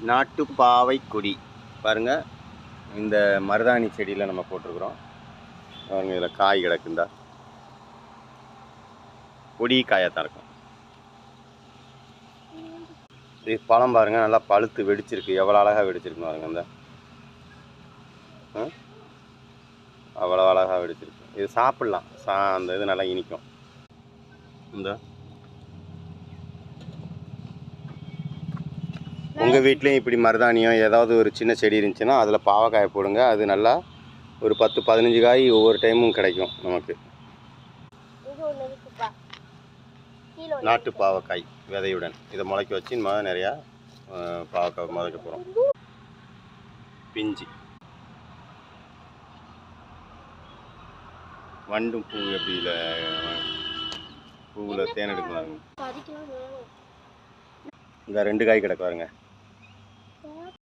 நாட்டு பாவை கொடி பாருங்கள். இந்த மருதாணி செடியில் நம்ம போட்டிருக்கிறோம் பாருங்க. இதில் காய் கிடக்குந்தா கொடி காயாகத்தான் இருக்கும். இது பழம் பாருங்கள், நல்லா பழுத்து வெடிச்சிருக்கு. எவ்வளோ அழகாக வெடிச்சிருக்கு பாருங்க. இந்த அவ்வளோ அழகாக வெடிச்சிருக்கு. இது சாப்பிட்லாம். அந்த இது நல்லா இனிக்கும். இந்த உங்கள் வீட்லேயும் இப்படி மருதாணியோ ஏதாவது ஒரு சின்ன செடி இருந்துச்சுன்னா அதில் பாவக்காயை போடுங்க. அது நல்லா ஒரு 10-15 காய் ஒவ்வொரு டைமும் கிடைக்கும் நமக்கு. நாட்டு பாவக்காய் விதையுடன் இதை முளைக்க வச்சு நிறையா பாவக்காய் முளைக்க போகிறோம். பிஞ்சு வண்டும் பூ எப்படி பூவில் தேன் எடுக்கலாங்க. இந்த 2 காய் கிடக்கு பாருங்க.